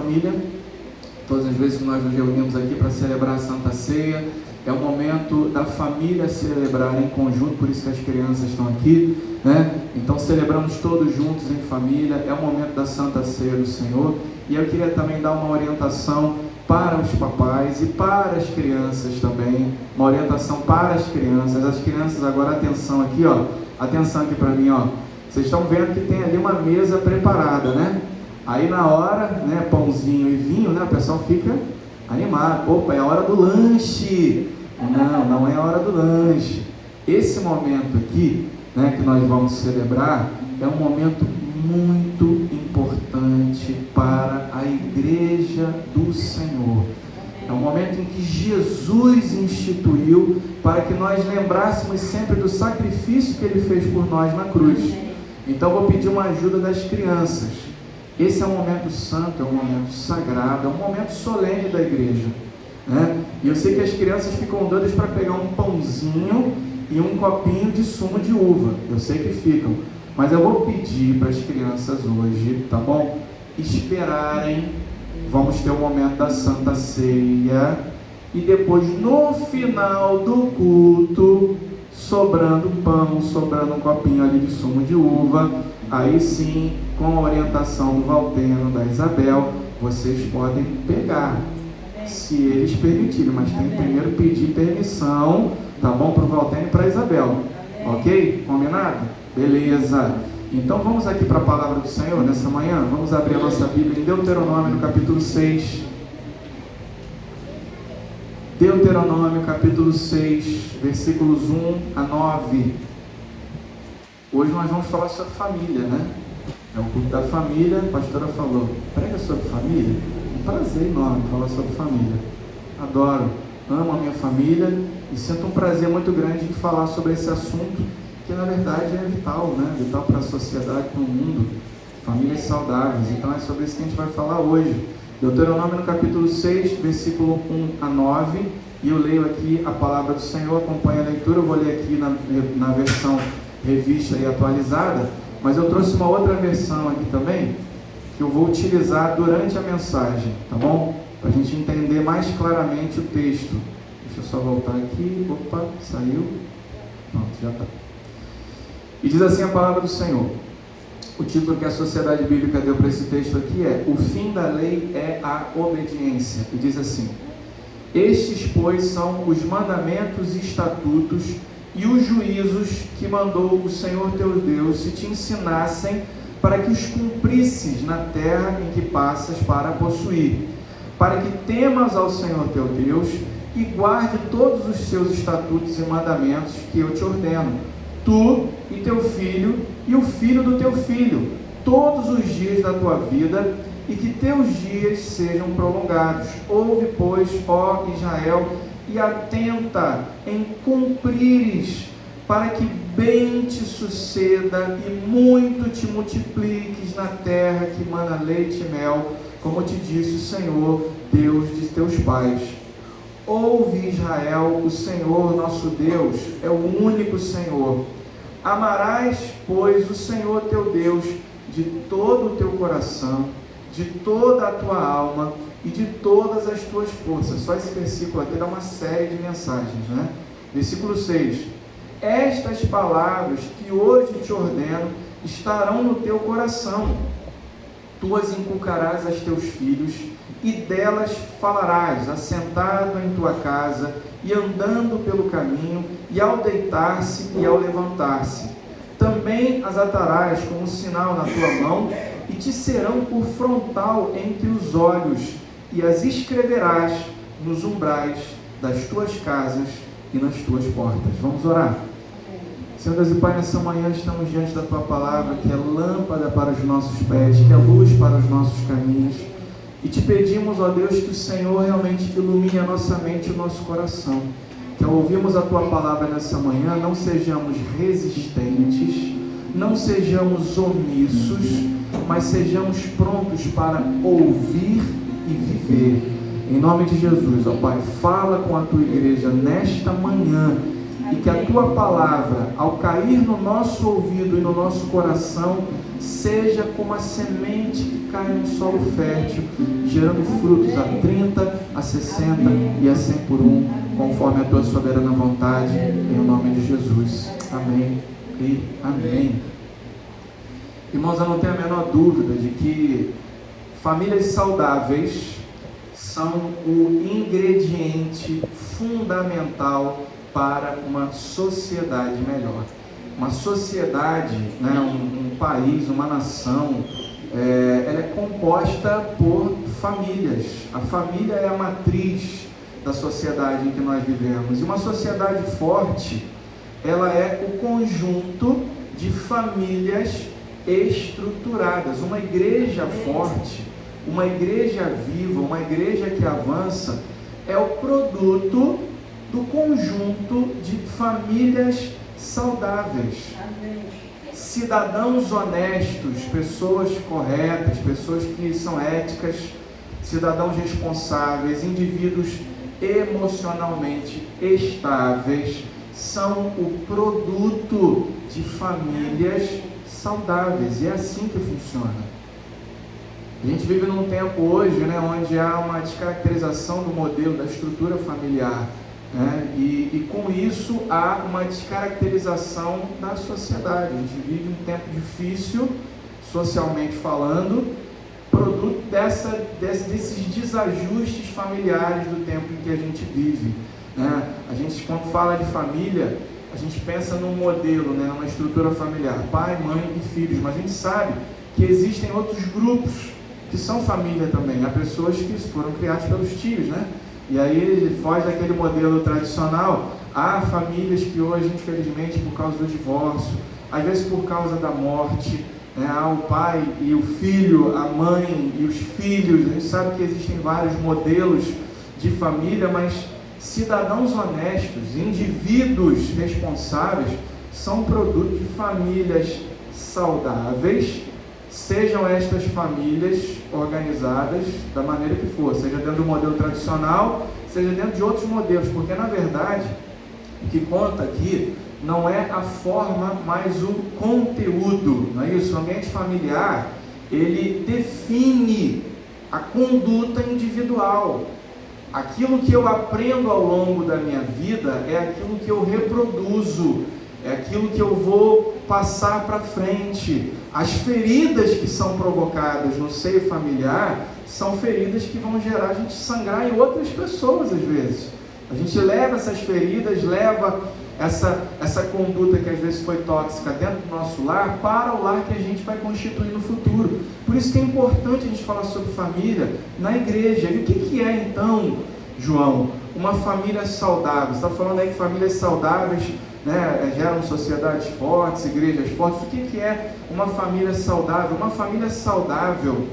família. Todas as vezes que nós nos reunimos aqui para celebrar a Santa Ceia, é o momento da família celebrar em conjunto, por isso que as crianças estão aqui, né? Então celebramos todos juntos em família, é o momento da Santa Ceia do Senhor. E eu queria também dar uma orientação para os papais e para as crianças também, uma orientação para as crianças agora, atenção aqui, ó, atenção aqui para mim, ó, vocês estão vendo que tem ali uma mesa preparada, né? Aí na hora, né, pãozinho e vinho, né, o pessoal fica animado, opa, é a hora do lanche. Não é a hora do lanche. Esse momento aqui, né, que nós vamos celebrar, é um momento muito importante para a igreja do Senhor. É um momento em que Jesus instituiu para que nós lembrássemos sempre do sacrifício que Ele fez por nós na cruz. Então vou pedir uma ajuda das crianças. Esse é um momento santo, é um momento sagrado, é um momento solene da igreja, né? E eu sei que as crianças ficam doidas para pegar um pãozinho e um copinho de sumo de uva. Eu sei que ficam. Mas eu vou pedir para as crianças hoje, tá bom? Esperarem. Vamos ter o momento da Santa Ceia. E depois, no final do culto, sobrando pão, sobrando um copinho ali de sumo de uva, aí sim, com a orientação do Valteno, da Isabel, vocês podem pegar, se eles permitirem, mas tem que primeiro pedir permissão, tá bom? Para o Valteno e para a Isabel, ok? Combinado? Beleza. Então vamos aqui para a palavra do Senhor nessa manhã. Vamos abrir a nossa Bíblia em Deuteronômio, no capítulo 6. Deuteronômio, capítulo 6, versículos 1 a 9. Hoje nós vamos falar sobre família, né? É o culto da família. A pastora falou, prega sobre família. Um prazer enorme falar sobre família. Adoro, amo a minha família e sinto um prazer muito grande em falar sobre esse assunto, que na verdade é vital, né? Vital para a sociedade, para o mundo. Famílias saudáveis. Então é sobre isso que a gente vai falar hoje. Deuteronômio, no capítulo 6, versículo 1 a 9. E eu leio aqui a palavra do Senhor. Acompanha a leitura. Eu vou ler aqui na versão revista e atualizada, mas eu trouxe uma outra versão aqui também, que eu vou utilizar durante a mensagem, tá bom? Para a gente entender mais claramente o texto. Deixa eu só voltar aqui. Opa, saiu. Pronto, já está. E diz assim a palavra do Senhor. O título que a Sociedade Bíblica deu para esse texto aqui é: o fim da lei é a obediência. E diz assim: estes, pois, são os mandamentos e estatutos e os juízos que mandou o Senhor teu Deus, se te ensinassem, para que os cumprisses na terra em que passas para possuir, para que temas ao Senhor teu Deus e guarde todos os seus estatutos e mandamentos que eu te ordeno, tu e teu filho e o filho do teu filho, todos os dias da tua vida, e que teus dias sejam prolongados. Ouve, pois, ó Israel, e atenta em cumprires, para que bem te suceda e muito te multipliques na terra que mana leite e mel, como te disse o Senhor, Deus de teus pais. Ouve, Israel, o Senhor nosso Deus é o único Senhor. Amarás, pois, o Senhor teu Deus de todo o teu coração, de toda a tua alma e de todas as tuas forças. Só esse versículo aqui dá uma série de mensagens, né? Versículo 6. Estas palavras que hoje te ordeno estarão no teu coração. Tu as inculcarás aos teus filhos e delas falarás, assentado em tua casa e andando pelo caminho, e ao deitar-se e ao levantar-se. Também as atarás como sinal na tua mão, e te serão por frontal entre os olhos, e as escreverás nos umbrais das tuas casas e nas tuas portas. Vamos orar. Senhor Deus e Pai, nessa manhã estamos diante da tua palavra, que é lâmpada para os nossos pés, que é luz para os nossos caminhos, e te pedimos, ó Deus, que o Senhor realmente ilumine a nossa mente e o nosso coração, que ao ouvirmos a tua palavra nessa manhã, não sejamos resistentes, não sejamos omissos, mas sejamos prontos para ouvir e viver. Em nome de Jesus, ó Pai, fala com a tua igreja nesta manhã, e que a tua palavra, ao cair no nosso ouvido e no nosso coração, seja como a semente que cai no solo fértil, gerando frutos a 30, a 60 e a 100 por um, conforme a tua soberana vontade, em nome de Jesus. Amém e amém. Irmãos, eu não tenho a menor dúvida de que famílias saudáveis são o ingrediente fundamental para uma sociedade melhor. Uma sociedade, né, um país, uma nação, ela é composta por famílias. A família é a matriz da sociedade em que nós vivemos. E uma sociedade forte, ela é o conjunto de famílias estruturadas. Uma igreja forte, uma igreja viva, uma igreja que avança, é o produto do conjunto de famílias saudáveis. Amém. Cidadãos honestos, pessoas corretas, pessoas que são éticas, cidadãos responsáveis, indivíduos emocionalmente estáveis, são o produto de famílias saudáveis. E é assim que funciona. A gente vive num tempo hoje, né, onde há uma descaracterização do modelo, da estrutura familiar, né, e com isso há uma descaracterização da sociedade. A gente vive um tempo difícil, socialmente falando, produto desses desajustes familiares do tempo em que a gente vive, né? A gente, quando fala de família, a gente pensa num modelo, né, numa estrutura familiar, pai, mãe e filhos, mas a gente sabe que existem outros grupos que são família também. Há pessoas que foram criadas pelos tios, né? E aí foge daquele modelo tradicional. Há famílias que hoje, infelizmente, por causa do divórcio, às vezes por causa da morte, né, há o pai e o filho, a mãe e os filhos. A gente sabe que existem vários modelos de família, mas cidadãos honestos, indivíduos responsáveis, são produto de famílias saudáveis, sejam estas famílias organizadas da maneira que for, seja dentro do modelo tradicional, seja dentro de outros modelos, porque na verdade o que conta aqui não é a forma, mas o conteúdo, não é isso? O ambiente familiar, ele define a conduta individual. Aquilo que eu aprendo ao longo da minha vida é aquilo que eu reproduzo, é aquilo que eu vou passar para frente. As feridas que são provocadas no seio familiar são feridas que vão gerar a gente sangrar em outras pessoas às vezes. A gente leva essas feridas, leva essa conduta que às vezes foi tóxica dentro do nosso lar para o lar que a gente vai constituir no futuro. Por isso que é importante a gente falar sobre família na igreja. E o que é então, João, uma família saudável? Você está falando aí que famílias saudáveis, né, geram sociedades fortes, igrejas fortes. O que é uma família saudável? Uma família saudável,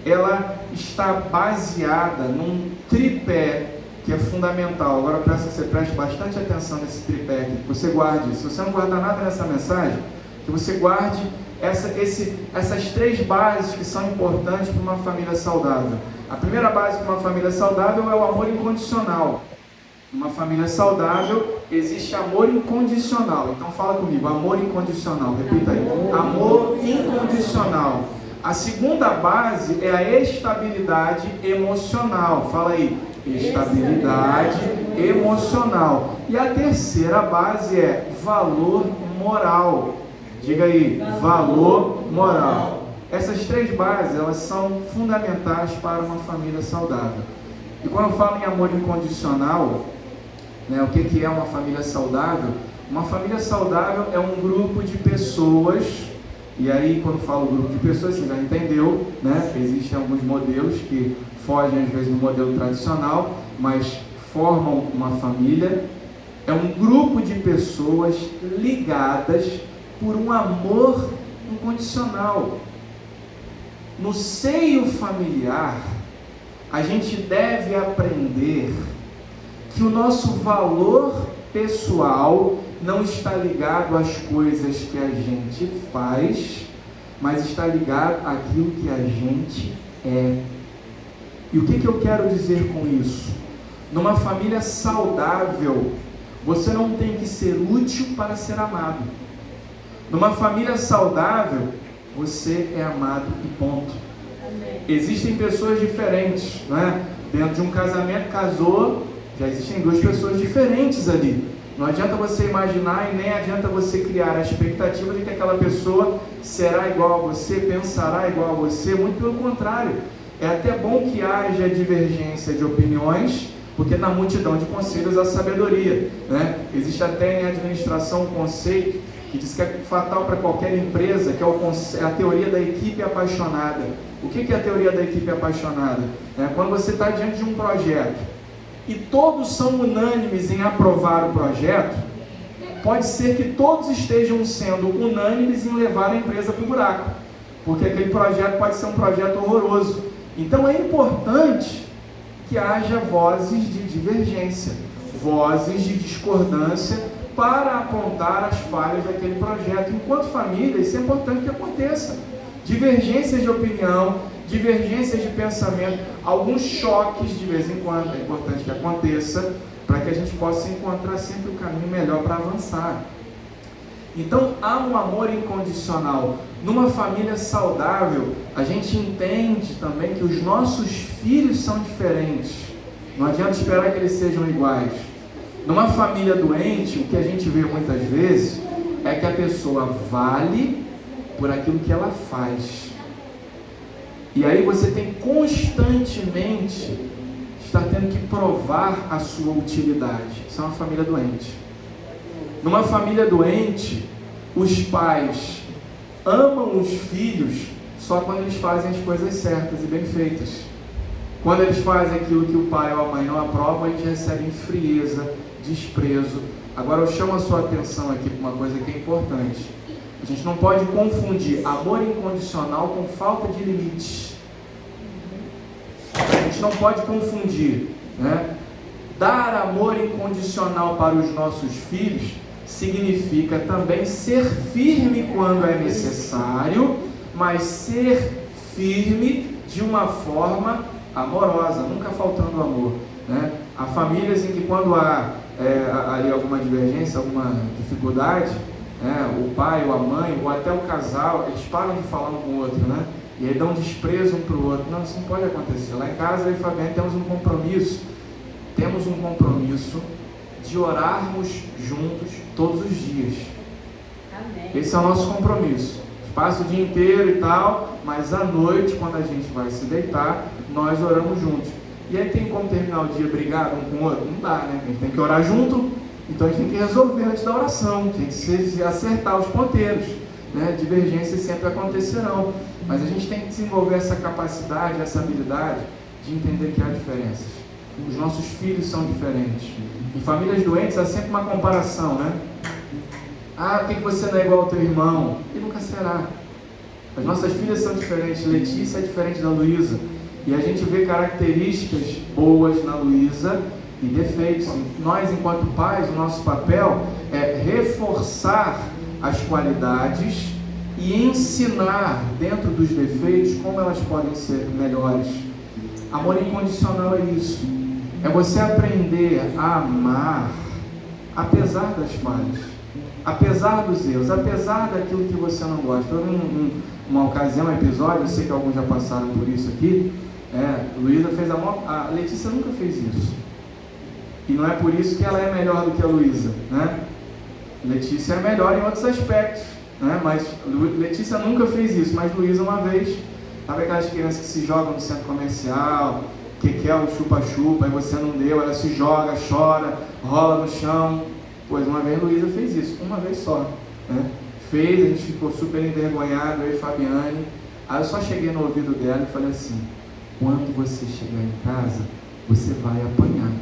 ela está baseada num tripé que é fundamental. Agora eu peço que você preste bastante atenção nesse tripé aqui, que você guarde. Se você não guardar nada nessa mensagem, que você guarde essas três bases que são importantes para uma família saudável. A primeira base para uma família saudável é o amor incondicional. Numa família saudável existe amor incondicional. Então fala comigo, amor incondicional. Repita aí, amor incondicional. A segunda base é a estabilidade emocional. Fala aí, estabilidade emocional. E a terceira base é valor moral. Diga aí, valor moral. Essas três bases, elas são fundamentais para uma família saudável. E quando eu falo em amor incondicional, né, o que é uma família saudável? Uma família saudável é um grupo de pessoas, e aí quando falo grupo de pessoas, você já entendeu, né? Existem alguns modelos que fogem às vezes do modelo tradicional, mas formam uma família. É um grupo de pessoas ligadas por um amor incondicional. No seio familiar, a gente deve aprender que o nosso valor pessoal não está ligado às coisas que a gente faz, mas está ligado àquilo que a gente é. E o que eu quero dizer com isso? Numa família saudável, você não tem que ser útil para ser amado. Numa família saudável, você é amado e ponto. Existem pessoas diferentes, não é? Dentro de um casamento, casou, já existem duas pessoas diferentes ali. Não adianta você imaginar e nem adianta você criar a expectativa de que aquela pessoa será igual a você, pensará igual a você. Muito pelo contrário. É até bom que haja divergência de opiniões, porque na multidão de conselhos há sabedoria, né? Existe até em administração um conceito que diz que é fatal para qualquer empresa, que é a teoria da equipe apaixonada. O que é a teoria da equipe apaixonada? Quando você está diante de um projeto e todos são unânimes em aprovar o projeto, pode ser que todos estejam sendo unânimes em levar a empresa para o buraco, porque aquele projeto pode ser um projeto horroroso. Então é importante que haja vozes de divergência, vozes de discordância para apontar as falhas daquele projeto. Enquanto família, isso é importante que aconteça. Divergências de opinião, divergências de pensamento, alguns choques de vez em quando, é importante que aconteça, para que a gente possa encontrar sempre o caminho melhor para avançar. Então, há um amor incondicional. Numa família saudável, a gente entende também que os nossos filhos são diferentes. Não adianta esperar que eles sejam iguais. Numa família doente, o que a gente vê muitas vezes é que a pessoa vale por aquilo que ela faz. E aí você tem constantemente estar tendo que provar a sua utilidade. Isso é uma família doente. Numa família doente, os pais amam os filhos só quando eles fazem as coisas certas e bem feitas. Quando eles fazem aquilo que o pai ou a mãe não aprovam, eles recebem frieza, desprezo. Agora eu chamo a sua atenção aqui para uma coisa que é importante. A gente não pode confundir amor incondicional com falta de limites. A gente não pode confundir, né? Dar amor incondicional para os nossos filhos significa também ser firme quando é necessário, mas ser firme de uma forma amorosa, nunca faltando amor, né? Há famílias em que quando há ali alguma divergência, alguma dificuldade, o pai ou a mãe, ou até o casal, eles param de falar um com o outro, né? E aí dão desprezo um para o outro. Não, isso não pode acontecer. Lá em casa, eu e Fabiana temos um compromisso de orarmos juntos todos os dias. Amém. Esse é o nosso compromisso. Passa o dia inteiro e tal, mas à noite, quando a gente vai se deitar, nós oramos juntos. E aí tem como terminar o dia brigado um com o outro? Não dá, né? A gente tem que orar junto, então a gente tem que resolver antes da oração, tem que acertar os ponteiros, né? Divergências sempre acontecerão, mas a gente tem que desenvolver essa capacidade, essa habilidade de entender que há diferenças. Os nossos filhos são diferentes. Em famílias doentes há sempre uma comparação, né? Ah, por que você não é igual ao teu irmão? E nunca será. As nossas filhas são diferentes. Letícia é diferente da Luísa. E a gente vê características boas na Luísa e defeitos. Nós, enquanto pais, o nosso papel é reforçar as qualidades e ensinar dentro dos defeitos como elas podem ser melhores. Amor incondicional é isso. É você aprender a amar apesar das falhas, apesar dos erros, apesar daquilo que você não gosta. Eu vi uma ocasião, um episódio, eu sei que alguns já passaram por isso aqui. Luísa fez a Letícia nunca fez isso. E não é por isso que ela é melhor do que a Luísa, né? Letícia é melhor em outros aspectos, né? Mas Letícia nunca fez isso, mas Luísa uma vez. Sabe aquelas crianças que se jogam no centro comercial, que quer o chupa-chupa, e você não deu, ela se joga, chora, rola no chão. Pois uma vez Luísa fez isso, uma vez só, né? Fez, a gente ficou super envergonhado, eu e Fabiane. Aí eu só cheguei no ouvido dela e falei assim: quando você chegar em casa, você vai apanhar.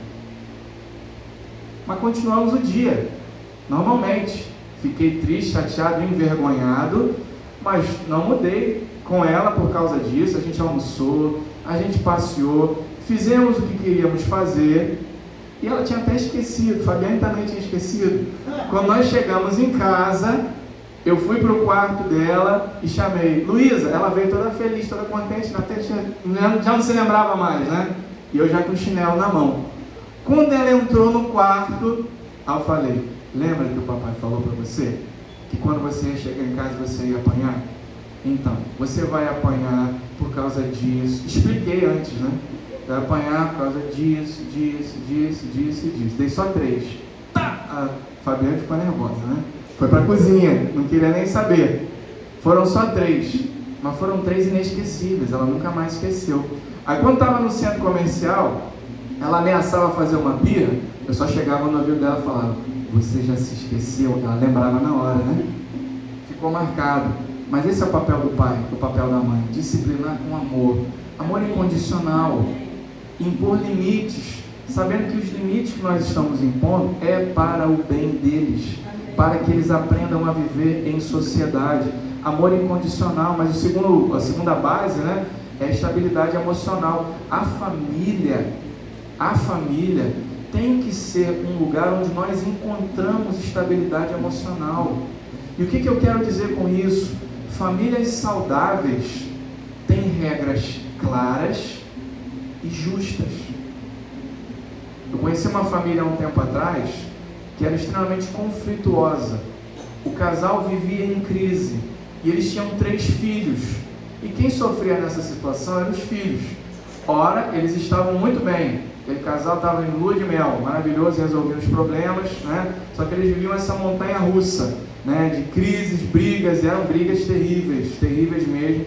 Mas continuamos o dia, normalmente. Fiquei triste, chateado, envergonhado, mas não mudei com ela por causa disso. A gente almoçou, a gente passeou, fizemos o que queríamos fazer. E ela tinha até esquecido, Fabiane também tinha esquecido. Quando nós chegamos em casa, eu fui para o quarto dela e chamei Luísa. Ela veio toda feliz, toda contente, até já não se lembrava mais, né? E eu já com o chinelo na mão. Quando ela entrou no quarto, eu falei: lembra que o papai falou para você? Que quando você ia chegar em casa você ia apanhar? Então, você vai apanhar por causa disso. Expliquei antes, né? Vai apanhar por causa disso. Dei só 3. Tá! A Fabiana ficou nervosa, né? Foi pra cozinha, não queria nem saber. Foram só 3, mas foram 3 inesquecíveis, ela nunca mais esqueceu. Aí quando estava no centro comercial, ela ameaçava fazer uma pira, eu só chegava no ouvido dela e falava: você já se esqueceu? Ela lembrava na hora, né? Ficou marcado. Mas esse é o papel do pai, o papel da mãe: disciplinar com amor, amor incondicional, impor limites, sabendo que os limites que nós estamos impondo é para o bem deles, para que eles aprendam a viver em sociedade. Amor incondicional. Mas a segunda base, né, é a estabilidade emocional. A família tem que ser um lugar onde nós encontramos estabilidade emocional. E o que eu quero dizer com isso? Famílias saudáveis têm regras claras e justas. Eu conheci uma família há um tempo atrás que era extremamente conflituosa. O casal vivia em crise e eles tinham 3 filhos. E quem sofria nessa situação eram os filhos. Ora, eles estavam muito bem. Aquele casal estava em lua de mel, maravilhoso, resolvia os problemas, né? Só que eles viviam essa montanha russa, né? De crises, brigas, eram brigas terríveis mesmo.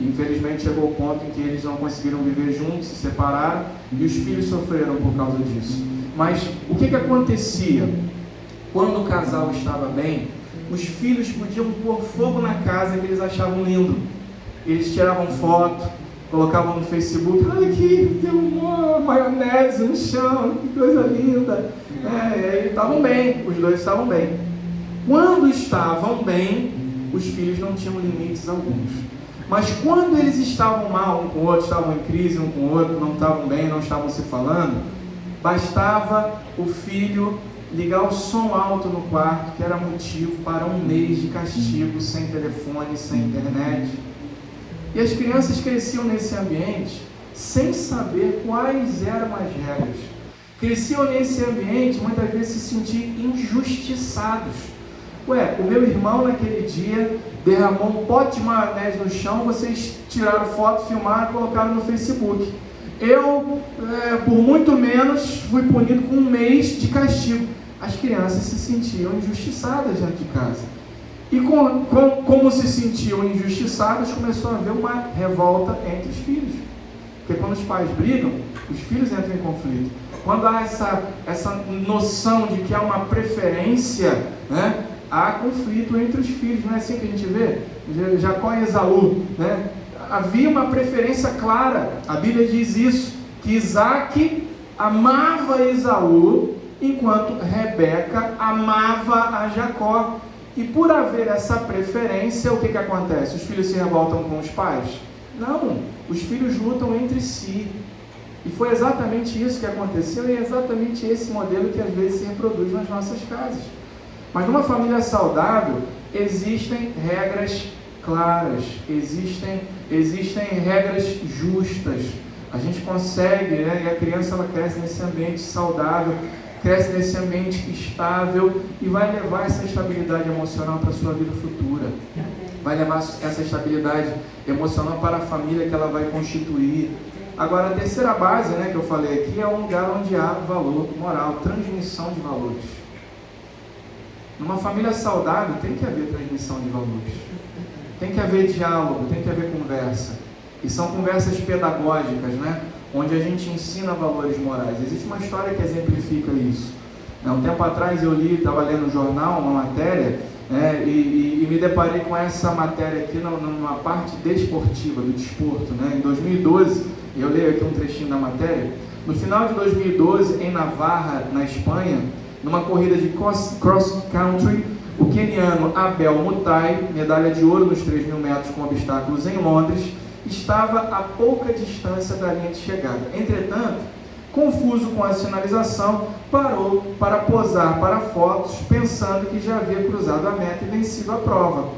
E infelizmente chegou o ponto em que eles não conseguiram viver juntos, se separaram, e os filhos sofreram por causa disso. Mas o que acontecia? Quando o casal estava bem, os filhos podiam pôr fogo na casa que eles achavam lindo. Eles tiravam foto, colocavam no Facebook: olha aqui, tem uma maionese no chão, que coisa linda. E aí estavam bem, os dois estavam bem. Quando estavam bem, os filhos não tinham limites alguns. Mas quando eles estavam mal um com o outro, estavam em crise um com o outro, não estavam bem, não estavam se falando, bastava o filho ligar o som alto no quarto, que era motivo para 1 mês de castigo, sem telefone, sem internet. E as crianças cresciam nesse ambiente sem saber quais eram as regras. Cresciam nesse ambiente, muitas vezes se sentiam injustiçados. O meu irmão naquele dia derramou um pote de maionese no chão, vocês tiraram foto, filmaram e colocaram no Facebook. Eu, por muito menos, fui punido com 1 mês de castigo. As crianças se sentiam injustiçadas dentro de casa. E como se sentiam injustiçadas, começou a haver uma revolta entre os filhos. Porque quando os pais brigam, os filhos entram em conflito. Quando há essa noção de que há uma preferência, né, há conflito entre os filhos. Não é assim que a gente vê? Jacó e Esaú, né? Havia uma preferência clara. A Bíblia diz isso, que Isaac amava Esaú, enquanto Rebeca amava a Jacó. E por haver essa preferência, o que acontece? Os filhos se revoltam com os pais? Não, os filhos lutam entre si. E foi exatamente isso que aconteceu, e é exatamente esse modelo que às vezes se reproduz nas nossas casas. Mas numa família saudável, existem regras claras, existem regras justas. A gente consegue, né? E a criança ela cresce nesse ambiente saudável, cresce nesse ambiente estável e vai levar essa estabilidade emocional para a sua vida futura. Vai levar essa estabilidade emocional para a família que ela vai constituir. Agora, a terceira base, né, que eu falei aqui, é um lugar onde há valor moral, transmissão de valores. Numa família saudável tem que haver transmissão de valores. Tem que haver diálogo, tem que haver conversa. E são conversas pedagógicas, né? Onde a gente ensina valores morais. Existe uma história que exemplifica isso. Um tempo atrás eu estava lendo um jornal, uma matéria, né, e me deparei com essa matéria aqui numa parte desportiva, do desporto. Né? Em 2012, eu leio aqui um trechinho da matéria. No final de 2012, em Navarra, na Espanha, numa corrida de cross-country, o queniano Abel Mutai, medalha de ouro nos 3.000 metros com obstáculos em Londres, estava a pouca distância da linha de chegada. Entretanto, confuso com a sinalização, parou para posar para fotos, pensando que já havia cruzado a meta e vencido a prova.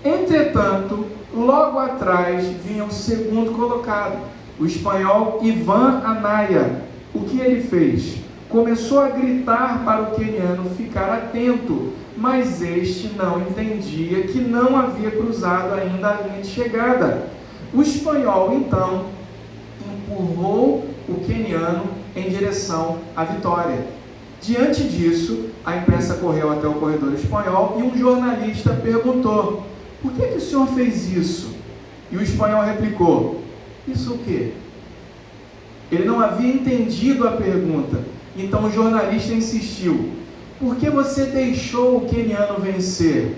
Entretanto, logo atrás vinha o segundo colocado, o espanhol Ivan Anaya. O que ele fez? Começou a gritar para o queniano ficar atento, mas este não entendia que não havia cruzado ainda a linha de chegada. O espanhol, então, empurrou o queniano em direção à vitória. Diante disso, a imprensa correu até o corredor espanhol e um jornalista perguntou: por que o senhor fez isso? E o espanhol replicou: isso o quê? Ele não havia entendido a pergunta. Então o jornalista insistiu: por que você deixou o queniano vencer?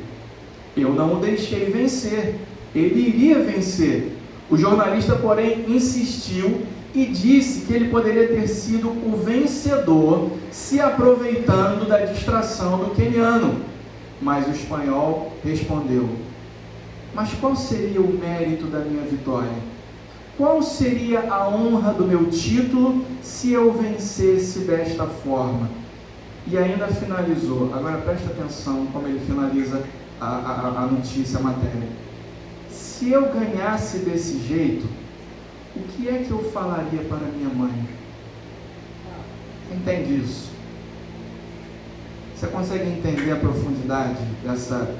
Eu não o deixei vencer. Ele iria vencer. O jornalista, porém, insistiu e disse que ele poderia ter sido o vencedor, se aproveitando da distração do queniano. Mas o espanhol respondeu: mas qual seria o mérito da minha vitória? Qual seria a honra do meu título se eu vencesse desta forma? E ainda finalizou. Agora preste atenção como ele finaliza a notícia, a matéria. Se eu ganhasse desse jeito, o que é que eu falaria para minha mãe? Entende isso? Você consegue entender a profundidade dessa...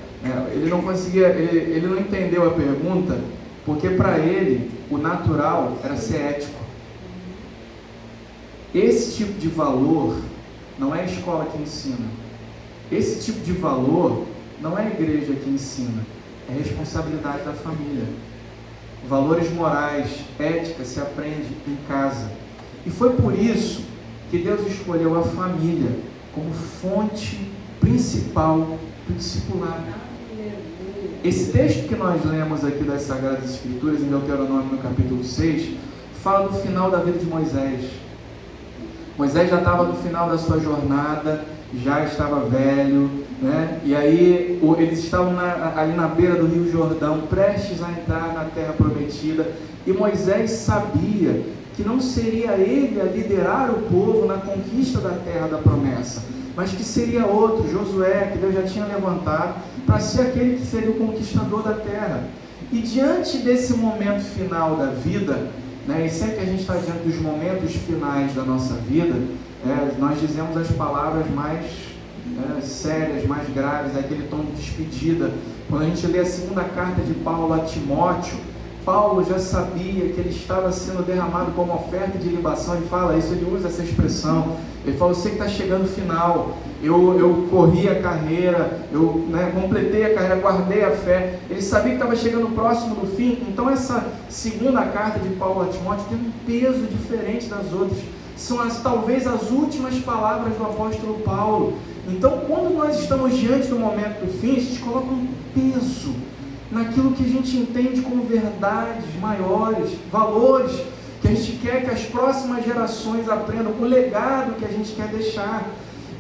Ele não entendeu a pergunta, porque para ele o natural era ser ético. Esse tipo de valor não é a escola que ensina. Esse tipo de valor não é a igreja que ensina. É a responsabilidade da família. Valores morais, ética se aprende em casa. E foi por isso que Deus escolheu a família como fonte principal do discipulado. Esse texto que nós lemos aqui das Sagradas Escrituras, em Deuteronômio no capítulo 6, fala do final da vida de Moisés. Moisés já estava no final da sua jornada, já estava velho, né? E aí eles estavam ali na beira do Rio Jordão, prestes a entrar na terra prometida, e Moisés sabia que não seria ele a liderar o povo na conquista da terra da promessa, mas que seria outro, Josué, que Deus já tinha levantado para ser aquele que seria o conquistador da terra. E diante desse momento final da vida, né, e sempre que a gente está diante dos momentos finais da nossa vida, nós dizemos as palavras mais sérias, mais graves, aquele tom de despedida. Quando a gente lê a segunda carta de Paulo a Timóteo, Paulo já sabia que ele estava sendo derramado como oferta de libação. Ele fala isso, ele usa essa expressão. Ele fala: eu sei que está chegando o final, eu corri a carreira, eu completei a carreira, guardei a fé. Ele sabia que estava chegando próximo do fim. Então essa segunda carta de Paulo a Timóteo tem um peso diferente das outras. São talvez as últimas palavras do apóstolo Paulo. Então, quando nós estamos diante do momento do fim, a gente coloca um peso naquilo que a gente entende como verdades maiores, valores que a gente quer que as próximas gerações aprendam, o legado que a gente quer deixar.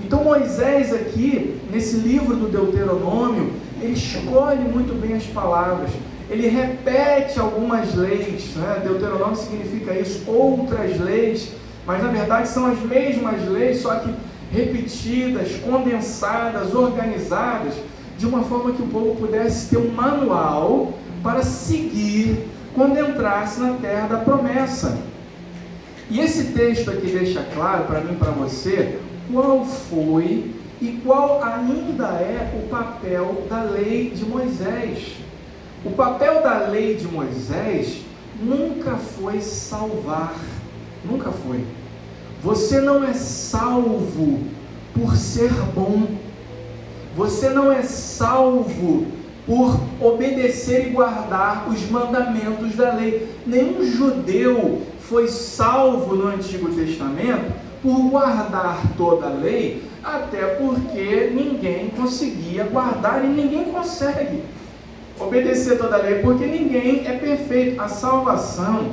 Então Moisés aqui, nesse livro do Deuteronômio, ele escolhe muito bem as palavras, ele repete algumas leis, né? Deuteronômio significa isso, outras leis, mas na verdade são as mesmas leis, só que repetidas, condensadas, organizadas, de uma forma que o povo pudesse ter um manual para seguir quando entrasse na terra da promessa. E esse texto aqui deixa claro para mim e para você qual foi e qual ainda é o papel da lei de Moisés. O papel da lei de Moisés nunca foi salvar, nunca foi. Você não é salvo por ser bom. Você não é salvo por obedecer e guardar os mandamentos da lei. Nenhum judeu foi salvo no Antigo Testamento por guardar toda a lei, até porque ninguém conseguia guardar e ninguém consegue obedecer toda a lei, porque ninguém é perfeito. A salvação,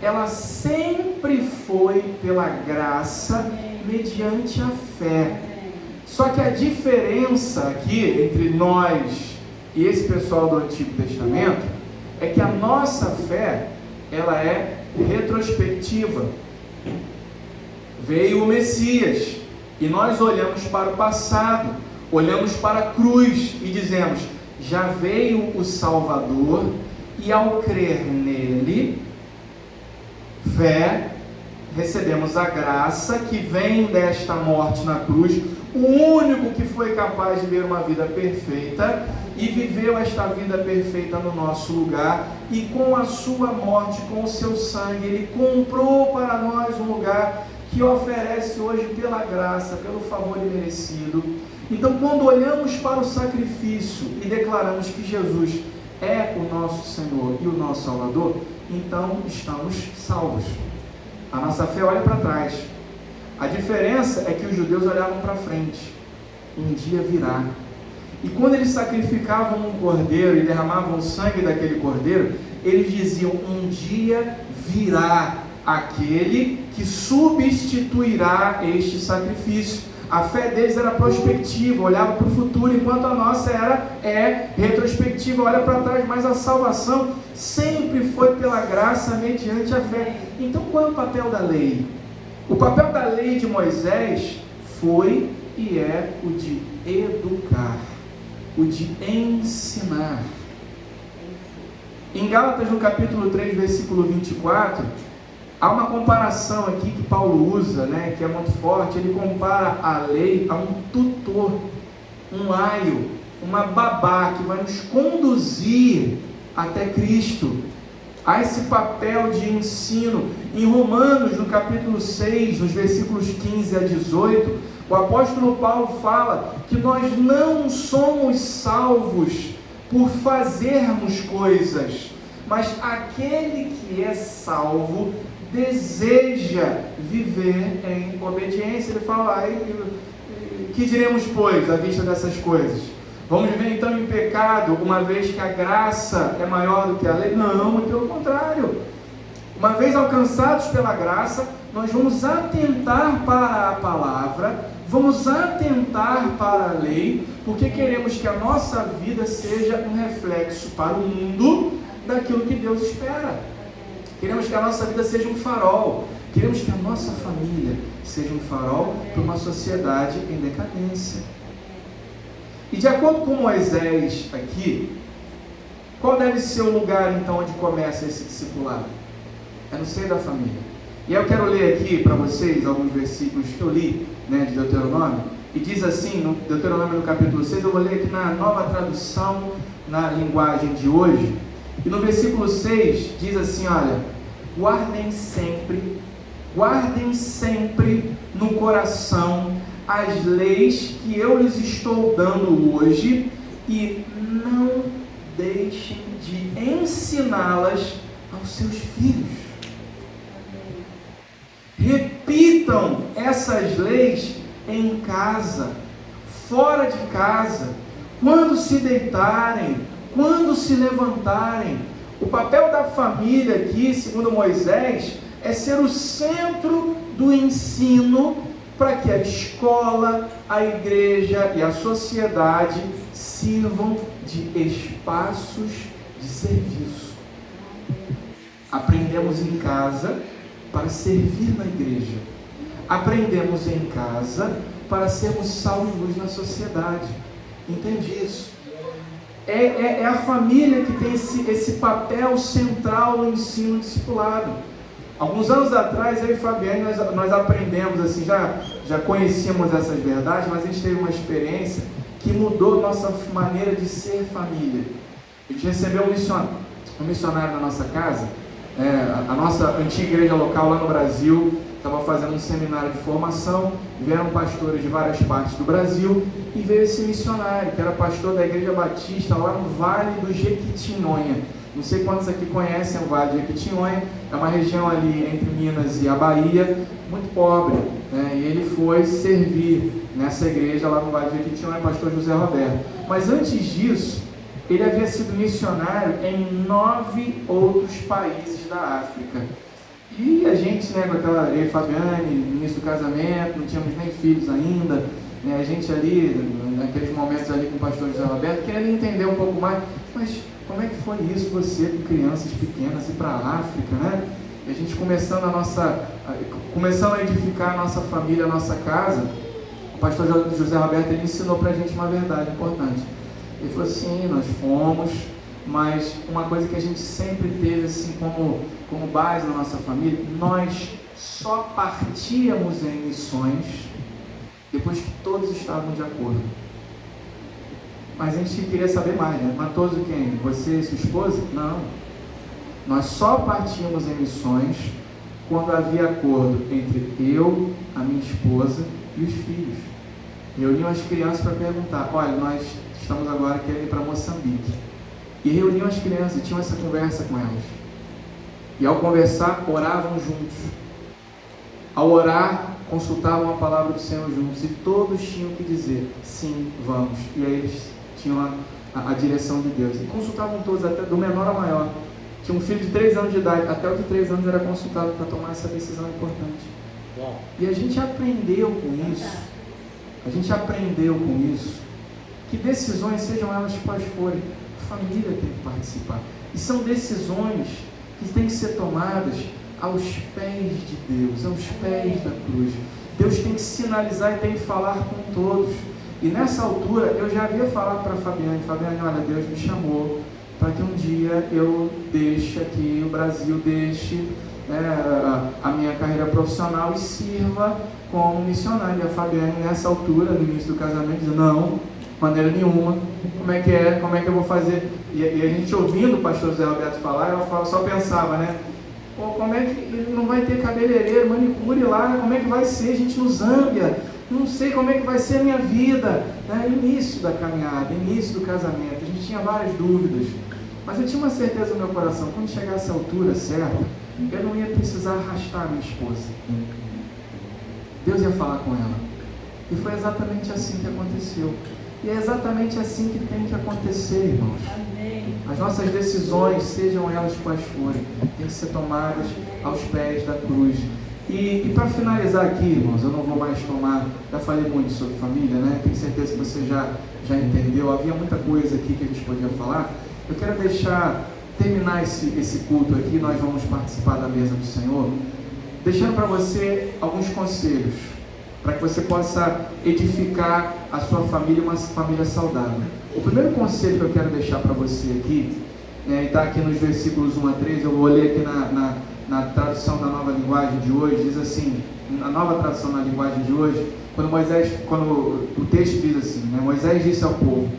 ela sempre foi pela graça, mediante a fé. Só que a diferença aqui entre nós e esse pessoal do Antigo Testamento é que a nossa fé, ela é retrospectiva. Veio o Messias e nós olhamos para o passado, olhamos para a cruz e dizemos: já veio o Salvador, e ao crer nele, fé, recebemos a graça que vem desta morte na cruz, o único que foi capaz de ver uma vida perfeita, e viveu esta vida perfeita no nosso lugar, e com a sua morte, com o seu sangue, Ele comprou para nós um lugar que oferece hoje pela graça, pelo favor imerecido. Então, quando olhamos para o sacrifício e declaramos que Jesus é o nosso Senhor e o nosso Salvador, então estamos salvos. A nossa fé olha para trás. A diferença é que os judeus olhavam para frente. Um dia virá. E quando eles sacrificavam um cordeiro e derramavam o sangue daquele cordeiro, eles diziam: um dia virá aquele que substituirá este sacrifício. A fé deles era prospectiva, olhava para o futuro, enquanto a nossa é retrospectiva, olha para trás. Mas a salvação sempre foi pela graça mediante a fé. Então qual é o papel da lei? O papel da lei de Moisés foi e é o de educar, o de ensinar. Em Gálatas, no capítulo 3, versículo 24, há uma comparação aqui que Paulo usa, que é muito forte. Ele compara a lei a um tutor, um aio, uma babá que vai nos conduzir até Cristo. Há esse papel de ensino. Em Romanos, no capítulo 6, nos versículos 15 a 18, o apóstolo Paulo fala que nós não somos salvos por fazermos coisas, mas aquele que é salvo deseja viver em obediência. Ele fala: que diremos, pois, à vista dessas coisas? Vamos viver então em pecado, uma vez que a graça é maior do que a lei? Não, muito pelo contrário. Uma vez alcançados pela graça, nós vamos atentar para a palavra, vamos atentar para a lei, porque queremos que a nossa vida seja um reflexo para o mundo daquilo que Deus espera. Queremos que a nossa vida seja um farol. Queremos que a nossa família seja um farol para uma sociedade em decadência. E de acordo com Moisés aqui, qual deve ser o lugar então onde começa esse discipulado? É no seio da família. E eu quero ler aqui para vocês alguns versículos que eu li, de Deuteronômio, e diz assim, no Deuteronômio no capítulo 6, eu vou ler aqui na nova tradução, na linguagem de hoje, e no versículo 6 diz assim: olha, guardem sempre no coração as leis que eu lhes estou dando hoje, e não deixem de ensiná-las aos seus filhos. Repitam essas leis em casa, fora de casa, quando se deitarem, quando se levantarem. O papel da família aqui, segundo Moisés, é ser o centro do ensino para que a escola, a igreja e a sociedade sirvam de espaços de serviço. Aprendemos em casa para servir na igreja. Aprendemos em casa para sermos sal e luz na sociedade. Entende isso? É a família que tem esse papel central no ensino discipulado. Alguns anos atrás, eu e Fabiane, nós aprendemos, assim, já conhecíamos essas verdades, mas a gente teve uma experiência que mudou nossa maneira de ser família. A gente recebeu um missionário na nossa casa. A nossa antiga igreja local lá no Brasil estava fazendo um seminário de formação, vieram pastores de várias partes do Brasil, e veio esse missionário, que era pastor da Igreja Batista lá no Vale do Jequitinhonha. Não sei quantos aqui conhecem o Vale do Jequitinhonha, é uma região ali entre Minas e a Bahia, muito pobre, e ele foi servir nessa igreja lá no Vale do Jequitinhonha, pastor José Roberto. Mas antes disso, ele havia sido missionário em 9 outros países da África. E a gente, com aquela, eu e Fabiane, no início do casamento, não tínhamos nem filhos ainda, a gente ali, naqueles momentos ali com o pastor José Roberto, querendo entender um pouco mais, mas como é que foi isso, você com crianças pequenas, ir para a África, E a gente começando a edificar a nossa família, a nossa casa. O pastor José Roberto, ele ensinou para a gente uma verdade importante. Ele falou assim: nós fomos, mas uma coisa que a gente sempre teve assim como base na nossa família, nós só partíamos em missões depois que todos estavam de acordo. Mas a gente queria saber mais, né? Matoso quem? Você e sua esposa? Não. Nós só partimos em missões quando havia acordo entre eu, a minha esposa e os filhos. Reuniam as crianças para perguntar, olha, nós estamos agora querendo ir para Moçambique. E reuniam as crianças e tinham essa conversa com elas. E ao conversar, oravam juntos. Ao orar, consultavam a palavra do Senhor juntos. E todos tinham que dizer, sim, vamos. E aí eles tinham a direção de Deus. E consultavam todos, até do menor ao maior. Tinha um filho de 3 anos de idade, até o de 3 anos era consultado para tomar essa decisão importante. Bom. E a gente aprendeu com isso. A gente aprendeu com isso que decisões, sejam elas quais forem, a família tem que participar. E são decisões que têm que ser tomadas aos pés de Deus, aos pés da cruz. Deus tem que sinalizar e tem que falar com todos. E nessa altura eu já havia falado para Fabiane, olha, Deus me chamou para que um dia eu deixe aqui o Brasil, deixe a minha carreira profissional e sirva como missionária. A Fabiane, nessa altura, no início do casamento, diz, não, de maneira nenhuma, como é que eu vou fazer? E a gente ouvindo o pastor José Alberto falar, ela só pensava, né? Pô, como é que ele não vai ter cabeleireiro, manicure lá, como é que vai ser, gente, no Zâmbia? Não sei como é que vai ser a minha vida, né? Início da caminhada, início do casamento, a gente tinha várias dúvidas, mas eu tinha uma certeza no meu coração, quando chegasse a altura certa, eu não ia precisar arrastar a minha esposa. Deus ia falar com ela. E foi exatamente assim que aconteceu. E é exatamente assim que tem que acontecer, irmãos. Amém. As nossas decisões, sejam elas quais forem, têm que ser tomadas aos pés da cruz. E para finalizar aqui, irmãos, eu não vou mais tomar, já falei muito sobre família, né? Tenho certeza que você já entendeu. Havia muita coisa aqui que a gente podia falar. Eu quero terminar esse culto aqui, nós vamos participar da mesa do Senhor, deixando para você alguns conselhos, para que você possa edificar a sua família, uma família saudável. O primeiro conselho que eu quero deixar para você aqui, está aqui nos versículos 1 a 3, eu vou ler aqui na tradução da nova linguagem de hoje, diz assim, a nova tradução da linguagem de hoje, quando o texto diz assim, né, Moisés disse ao povo,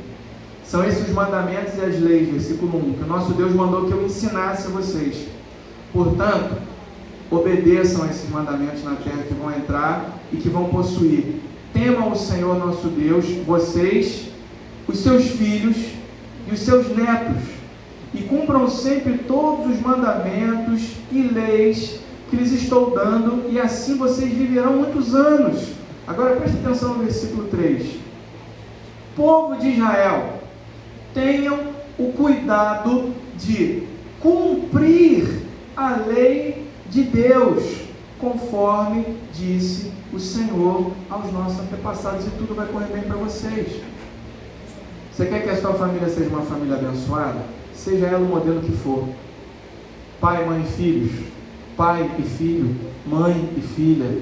são esses os mandamentos e as leis, versículo 1, que o nosso Deus mandou que eu ensinasse a vocês. Portanto, obedeçam a esses mandamentos na terra que vão entrar e que vão possuir. Temam o Senhor nosso Deus, vocês, os seus filhos e os seus netos, e cumpram sempre todos os mandamentos e leis que lhes estou dando, e assim vocês viverão muitos anos. Agora preste atenção no versículo 3. Povo de Israel, tenham o cuidado de cumprir a lei de Deus, conforme disse o Senhor aos nossos antepassados, e tudo vai correr bem para vocês. Você quer que a sua família seja uma família abençoada? Seja ela o modelo que for. Pai, mãe e filhos, pai e filho, mãe e filha.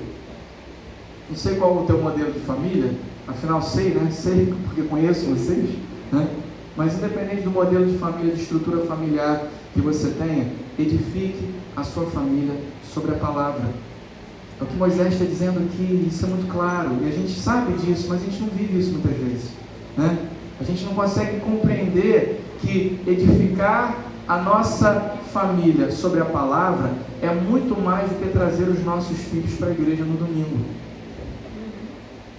Não sei qual é o teu modelo de família, afinal sei, né? Sei porque conheço vocês, né? Mas independente do modelo de família, de estrutura familiar que você tenha, edifique a sua família sobre a palavra. É o que Moisés está dizendo aqui, isso é muito claro, e a gente sabe disso, mas a gente não vive isso muitas vezes, né? A gente não consegue compreender que edificar a nossa família sobre a palavra é muito mais do que trazer os nossos filhos para a igreja no domingo.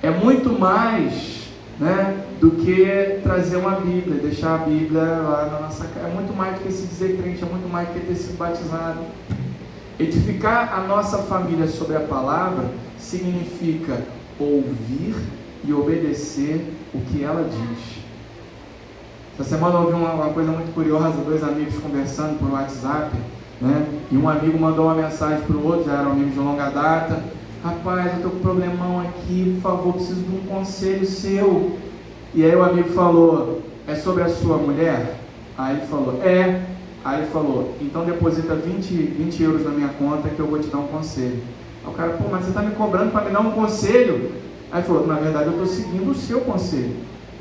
É muito mais, né, do que trazer uma Bíblia, deixar a Bíblia lá na nossa casa. É muito mais do que se dizer crente, é muito mais do que ter sido batizado. Edificar a nossa família sobre a palavra significa ouvir e obedecer o que ela diz. Essa semana eu ouvi uma coisa muito curiosa, 2 amigos conversando por WhatsApp, né? E um amigo mandou uma mensagem para o outro, já eram amigos de longa data. Rapaz, eu estou com um problemão aqui, por favor, preciso de um conselho seu. E aí o amigo falou, é sobre a sua mulher? Aí ele falou, é. Aí ele falou, então deposita 20 euros na minha conta que eu vou te dar um conselho. Aí o cara, pô, mas você está me cobrando para me dar um conselho? Aí ele falou, na verdade eu estou seguindo o seu conselho.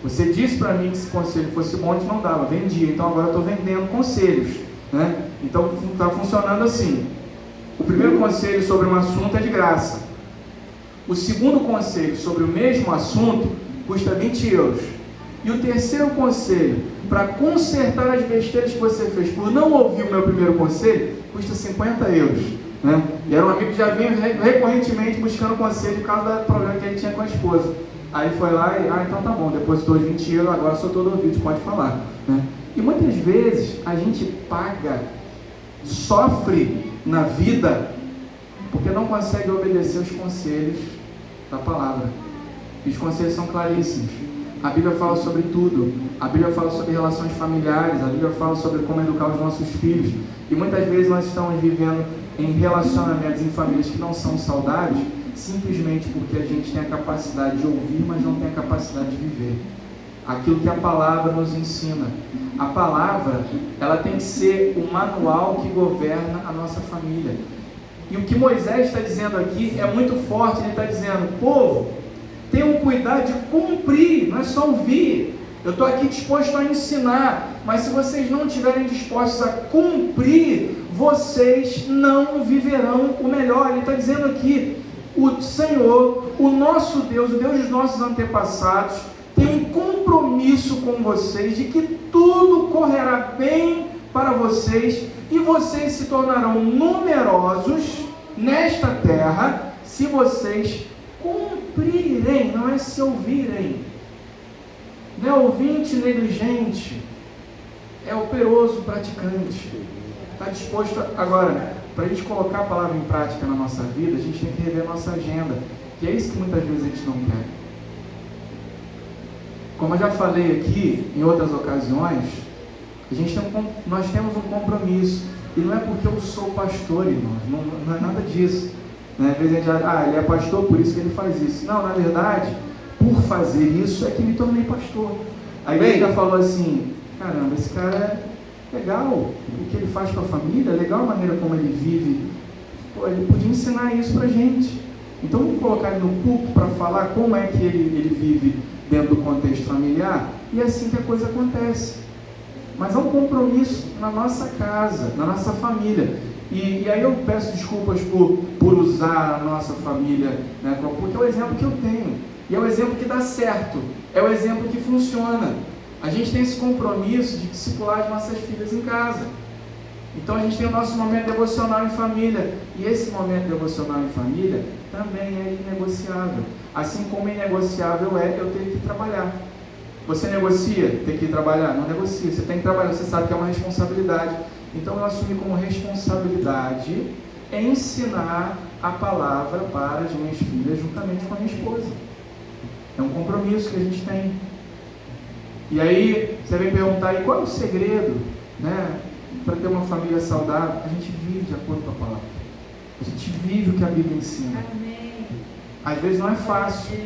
Você disse para mim que se conselho fosse bom, a gente não dava, vendia, então agora eu estou vendendo conselhos, né? Então está funcionando assim. O primeiro conselho sobre um assunto é de graça. O segundo conselho sobre o mesmo assunto custa 20 euros. E o terceiro conselho, para consertar as besteiras que você fez por não ouvir o meu primeiro conselho, custa 50 euros. Né? E era um amigo que já vinha recorrentemente buscando conselho por causa do problema que ele tinha com a esposa. Aí foi lá e, então tá bom, depositou os 20 euros, agora sou todo ouvido, pode falar. Né? E muitas vezes a gente paga, sofre na vida, porque não consegue obedecer os conselhos da palavra. E os conselhos são claríssimos. A Bíblia fala sobre tudo. A Bíblia fala sobre relações familiares. A Bíblia fala sobre como educar os nossos filhos. E muitas vezes nós estamos vivendo em relacionamentos, em famílias que não são saudáveis, simplesmente porque a gente tem a capacidade de ouvir, mas não tem a capacidade de viver aquilo que a palavra nos ensina. A palavra, ela tem que ser o manual que governa a nossa família. E o que Moisés está dizendo aqui é muito forte. Ele está dizendo: povo, tenham cuidado de cumprir, não é só ouvir. Eu estou aqui disposto a ensinar, mas se vocês não estiverem dispostos a cumprir, vocês não viverão o melhor. Ele está dizendo aqui: o Senhor, o nosso Deus, o Deus dos nossos antepassados, tem um compromisso com vocês de que tudo correrá bem para vocês e vocês se tornarão numerosos nesta terra se vocês cumprirem, não é se ouvirem. Não é ouvinte negligente, é operoso praticante. Está disposto agora, para a gente colocar a palavra em prática na nossa vida, a gente tem que rever a nossa agenda, que é isso que muitas vezes a gente não quer. Como eu já falei aqui em outras ocasiões, nós temos um compromisso, e não é porque eu sou pastor, irmãos, não é nada disso. Né? Às vezes a gente ele é pastor, por isso que ele faz isso. Não, na verdade, por fazer isso é que me tornei pastor. A igreja falou assim: caramba, esse cara é legal, o que ele faz com a família, é legal a maneira como ele vive. Pô, ele podia ensinar isso pra gente. Então vamos colocar ele no púlpito para falar como é que ele vive dentro do contexto familiar, e é assim que a coisa acontece. Mas há um compromisso na nossa casa, na nossa família. E aí eu peço desculpas por usar a nossa família, né, porque é o exemplo que eu tenho. E é o exemplo que dá certo. É o exemplo que funciona. A gente tem esse compromisso de discipular as nossas filhas em casa. Então a gente tem o nosso momento devocional em família. E esse momento devocional em família também é inegociável. Assim como inegociável é eu ter que trabalhar. Você negocia ter que ir trabalhar? Não negocia, você tem que trabalhar, você sabe que é uma responsabilidade. Então eu assumi como responsabilidade ensinar a palavra para as minhas filhas juntamente com a minha esposa. É um compromisso que a gente tem. E aí você vem perguntar: e qual é o segredo, né, para ter uma família saudável? A gente vive de acordo com a palavra. A gente vive o que a Bíblia ensina. Amém. Às vezes não é fácil.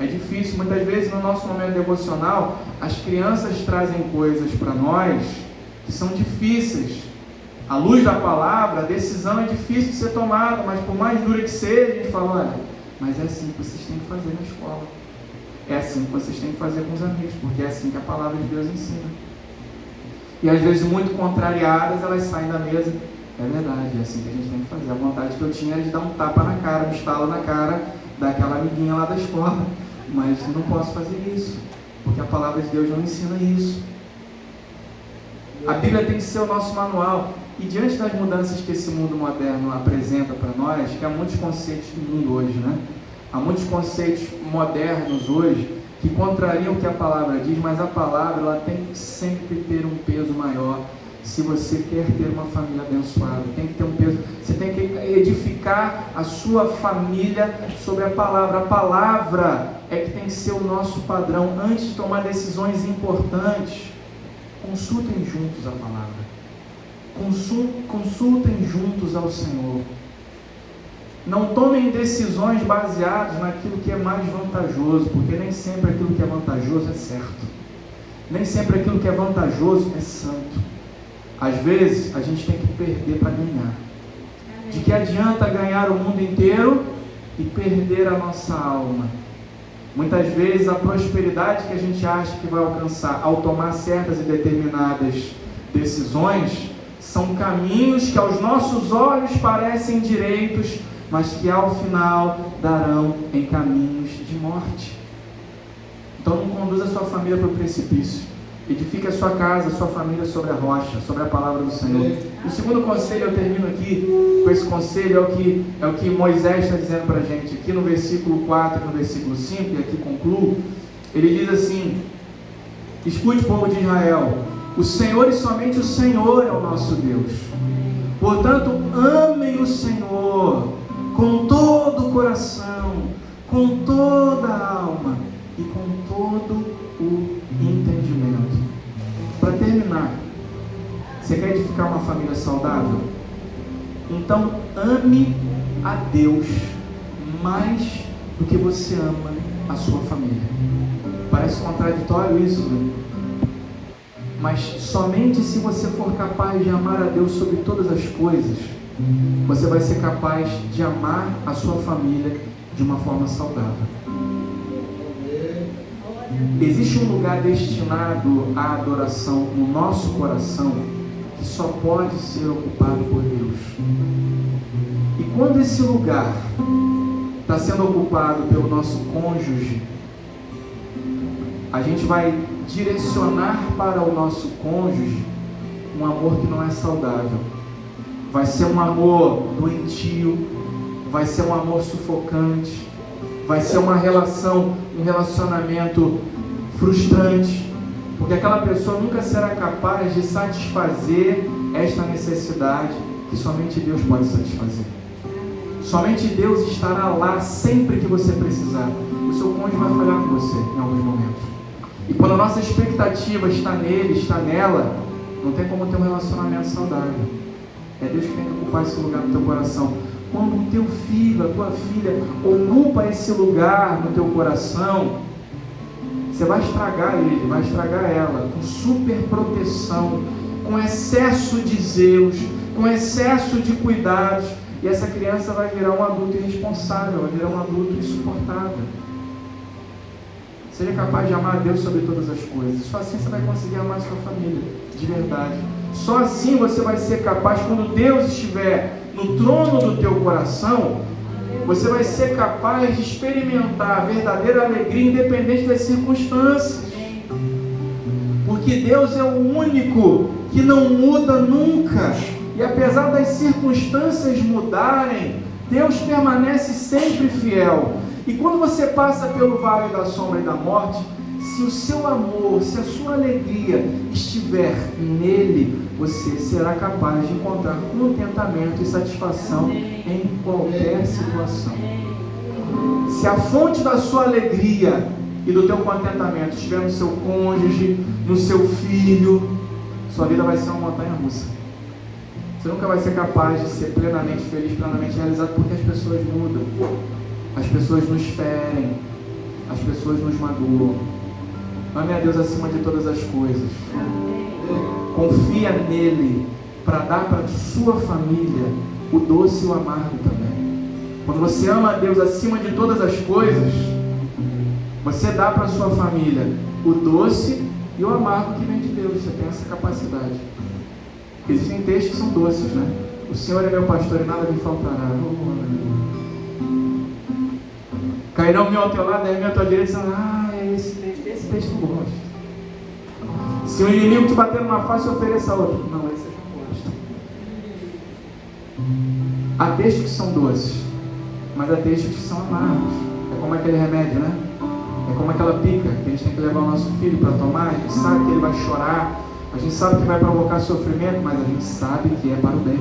É difícil, muitas vezes no nosso momento devocional, as crianças trazem coisas para nós que são difíceis. À luz da palavra, a decisão é difícil de ser tomada, mas por mais dura que seja, a gente fala: olha, mas é assim que vocês têm que fazer na escola. É assim que vocês têm que fazer com os amigos, porque é assim que a palavra de Deus ensina. E às vezes muito contrariadas, elas saem da mesa. É verdade, é assim que a gente tem que fazer. A vontade que eu tinha era de dar um tapa na cara, um estalo na cara daquela amiguinha lá da escola. Mas não posso fazer isso, porque a palavra de Deus não ensina isso. A Bíblia tem que ser o nosso manual. E diante das mudanças que esse mundo moderno apresenta para nós, que há muitos conceitos do mundo hoje, né? Há muitos conceitos modernos hoje que contrariam o que a palavra diz, mas a palavra ela tem que sempre ter um peso maior. Se você quer ter uma família abençoada, tem que ter um peso. Você tem que edificar a sua família sobre a palavra. A palavra é que tem que ser o nosso padrão. Antes de tomar decisões importantes, consultem juntos a palavra. Consultem juntos ao Senhor. Não tomem decisões baseadas naquilo que é mais vantajoso, porque nem sempre aquilo que é vantajoso é certo. Nem sempre aquilo que é vantajoso é santo. Às vezes, a gente tem que perder para ganhar. De que adianta ganhar o mundo inteiro e perder a nossa alma? Muitas vezes, a prosperidade que a gente acha que vai alcançar ao tomar certas e determinadas decisões, são caminhos que aos nossos olhos parecem direitos, mas que ao final darão em caminhos de morte. Então não conduza a sua família para o precipício. Edifique a sua casa, a sua família sobre a rocha, sobre a palavra do Senhor. O segundo conselho, eu termino aqui com esse conselho, é o que Moisés está dizendo para a gente. Aqui no versículo 4 e no versículo 5, e aqui concluo, ele diz assim: escute, povo de Israel, o Senhor e somente o Senhor é o nosso Deus. Portanto, amem o Senhor com todo o coração, com toda a alma e com todo o entendimento. Para terminar, você quer edificar uma família saudável? Então ame a Deus mais do que você ama a sua família. Parece contraditório isso, né? Mas somente se você for capaz de amar a Deus sobre todas as coisas, você vai ser capaz de amar a sua família de uma forma saudável. Existe um lugar destinado à adoração no nosso coração que só pode ser ocupado por Deus. E quando esse lugar está sendo ocupado pelo nosso cônjuge, a gente vai direcionar para o nosso cônjuge um amor que não é saudável. Vai ser um amor doentio, vai ser um amor sufocante, vai ser um relacionamento frustrante, porque aquela pessoa nunca será capaz de satisfazer esta necessidade que somente Deus pode satisfazer. Somente Deus estará lá sempre que você precisar. O seu cônjuge vai falhar com você em alguns momentos. E quando a nossa expectativa está nele, está nela, não tem como ter um relacionamento saudável. É Deus que tem que ocupar esse lugar no teu coração. Quando o teu filho, a tua filha ocupa esse lugar no teu coração, você vai estragar ele, vai estragar ela, com super proteção, com excesso de zelos, com excesso de cuidados, e essa criança vai virar um adulto irresponsável, vai virar um adulto insuportável. Seja capaz de amar a Deus sobre todas as coisas. Só assim você vai conseguir amar a sua família, de verdade. Só assim você vai ser capaz, quando Deus estiver no trono do teu coração, você vai ser capaz de experimentar a verdadeira alegria independente das circunstâncias. Porque Deus é o único que não muda nunca. E apesar das circunstâncias mudarem, Deus permanece sempre fiel. E quando você passa pelo vale da sombra e da morte, se o seu amor, se a sua alegria estiver nele, você será capaz de encontrar contentamento e satisfação em qualquer situação. Se a fonte da sua alegria e do teu contentamento estiver no seu cônjuge, no seu filho, sua vida vai ser uma montanha russa. Você nunca vai ser capaz de ser plenamente feliz, plenamente realizado, porque as pessoas mudam, as pessoas nos ferem, as pessoas nos magoam. Ame a Deus acima de todas as coisas. Confia nele para dar para a sua família o doce e o amargo também. Quando você ama a Deus acima de todas as coisas, você dá para a sua família o doce e o amargo que vem de Deus. Você tem essa capacidade. Existem textos que são doces, né? O Senhor é meu pastor e nada me faltará. Cairão mil ao teu lado, 10 mil à tua direita, dizendo: esse texto eu gosto. Se o inimigo te bater numa face, ofereça outro. Não, esse eu já gosto. Há textos que são doces, mas há textos que são amargos. É como aquele remédio, né? É como aquela pica que a gente tem que levar o nosso filho para tomar. A gente sabe que ele vai chorar, a gente sabe que vai provocar sofrimento, mas a gente sabe que é para o bem.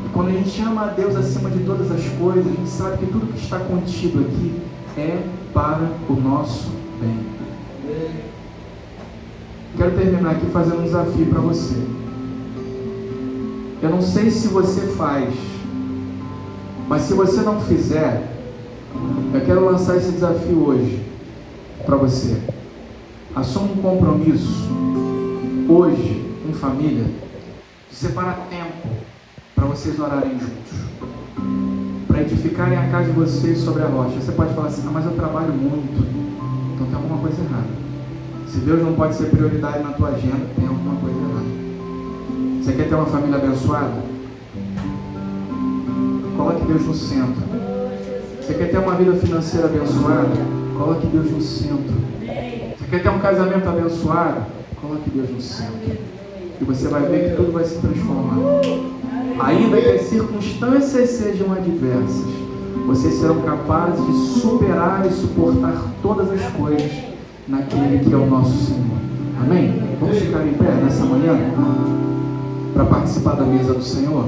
E quando a gente ama a Deus acima de todas as coisas, a gente sabe que tudo que está contido aqui é para o nosso bem. Quero terminar aqui fazendo um desafio para você. Eu não sei se você faz, mas se você não fizer, eu quero lançar esse desafio hoje para você. Assuma um compromisso hoje, em família, de separar tempo para vocês orarem juntos, para edificarem a casa de vocês sobre a rocha. Você pode falar assim: mas eu trabalho muito, então tem alguma coisa errada. Se Deus não pode ser prioridade na tua agenda, tem alguma coisa errada. Você quer ter uma família abençoada? Coloque Deus no centro. Você quer ter uma vida financeira abençoada? Coloque Deus no centro. Você quer ter um casamento abençoado? Coloque Deus no centro. E você vai ver que tudo vai se transformar. Ainda que as circunstâncias sejam adversas, vocês serão capazes de superar e suportar todas as coisas naquele que é o nosso Senhor. Amém? Vamos ficar em pé nessa manhã para participar da mesa do Senhor?